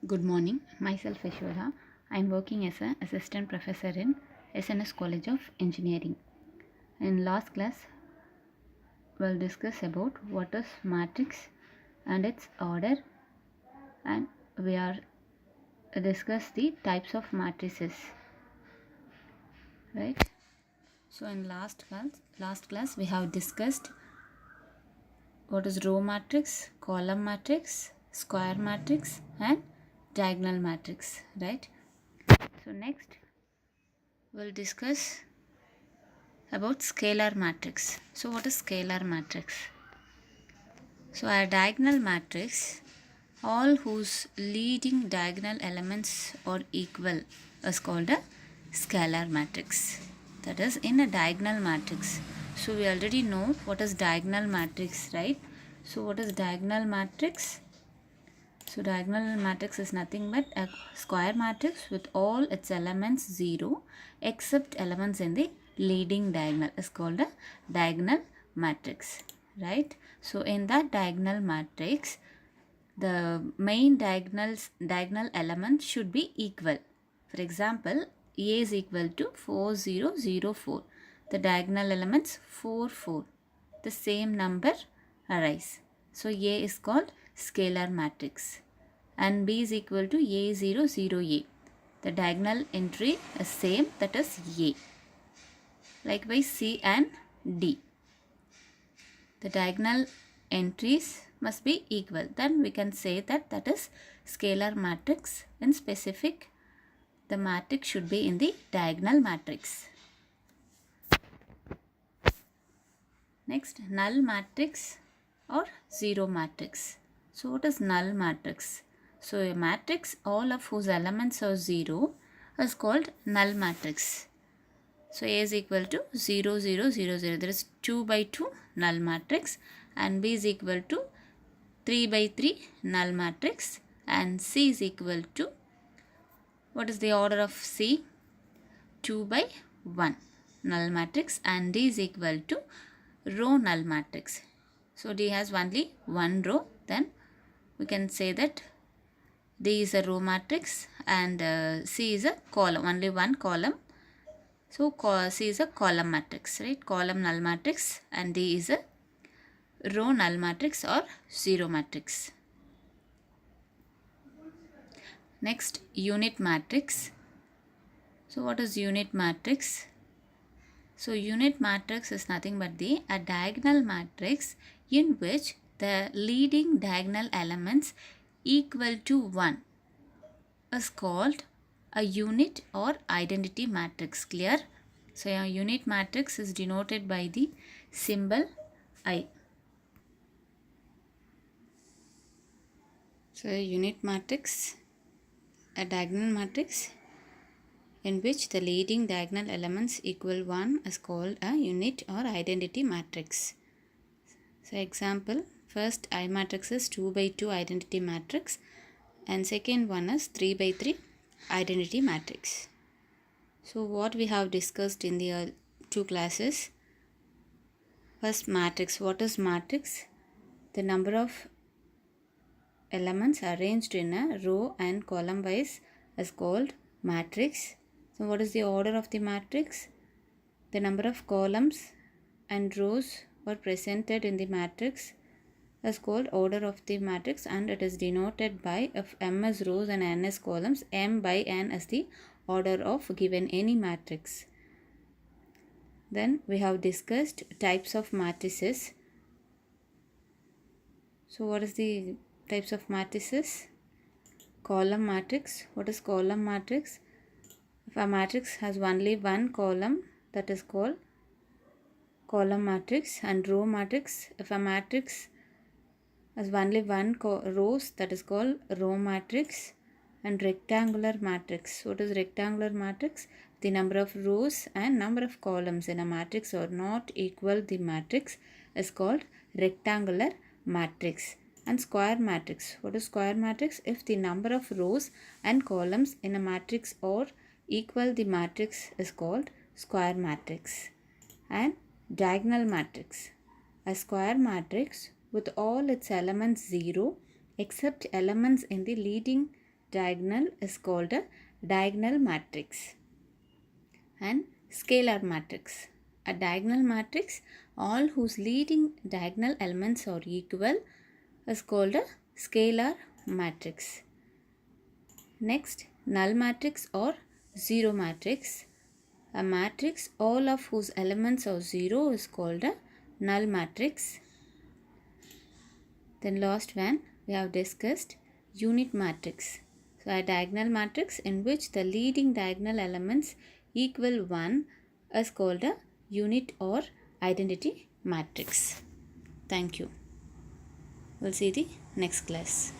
Good morning. Myself Yasodha. I am working as an assistant professor in SNS College of Engineering. In last class, we'll discuss about what is matrix and its order, and we are discuss the types of matrices. Right. So in last class we have discussed what is row matrix, column matrix, square matrix, and diagonal matrix. Right. So next we'll discuss about scalar matrix. So what is scalar matrix? So a diagonal matrix, all whose leading diagonal elements are equal, is called a scalar matrix. That is in a diagonal matrix. So we already know what is diagonal matrix, right? So what is diagonal matrix? So diagonal matrix is nothing but a square matrix with all its elements 0 except elements in the leading diagonal is called a diagonal matrix, right? So in that diagonal matrix, the main diagonal element should be equal. For example, A is equal to 4 0 0 4. The diagonal elements 4 4. The same number arise. So A is called scalar matrix and B is equal to A 0 0 A. The diagonal entry is same, that is A. Likewise C and D. The diagonal entries must be equal. Then we can say that that is scalar matrix. In specific, the matrix should be in the diagonal matrix. Next, null matrix or zero matrix. So what is null matrix? So a matrix all of whose elements are 0 is called null matrix. So A is equal to 0 0 0 0. There is 2 by 2 null matrix, and B is equal to 3 by 3 null matrix, and C is equal to, what is the order of C? 2 by 1 null matrix, and D is equal to row null matrix. So D has only one row, then we can say that D is a row matrix and C is a column, only one column. So C is a column matrix, right? Column null matrix, and D is a row null matrix or zero matrix. Next, unit matrix. So what is unit matrix? So unit matrix is nothing but a diagonal matrix in which the leading diagonal elements equal to 1 is called a unit or identity matrix. Clear? So a unit matrix is denoted by the symbol I. So a unit matrix, a diagonal matrix in which the leading diagonal elements equal 1 is called a unit or identity matrix. So example, first I matrix is 2 by 2 identity matrix, and second one is 3 by 3 identity matrix. So what we have discussed in the two classes. First, matrix. What is matrix? The number of elements arranged in a row and column wise is called matrix. So what is the order of the matrix? The number of columns and rows are presented in the matrix is called order of the matrix, and it is denoted by, if M is rows and N is columns, M by N is the order of given any matrix. Then we have discussed types of matrices. So what is the types of matrices? Column matrix. What is column matrix? If a matrix has only one column, that is called column matrix, and row matrix. If a matrix has only one rows, that is called row matrix, and rectangular matrix. What is rectangular matrix? The number of rows and number of columns in a matrix are not equal. The matrix is called rectangular matrix. And square matrix. What is square matrix? If the number of rows and columns in a matrix are equal, the matrix is called square matrix. And diagonal matrix. A square matrix with all its elements 0 except elements in the leading diagonal is called a diagonal matrix. And scalar matrix. A diagonal matrix, all whose leading diagonal elements are equal, is called a scalar matrix. Next, null matrix or zero matrix. A matrix all of whose elements are zero is called a null matrix. Then last one we have discussed unit matrix. So a diagonal matrix in which the leading diagonal elements equal 1 is called a unit or identity matrix. Thank you. We'll see the next class.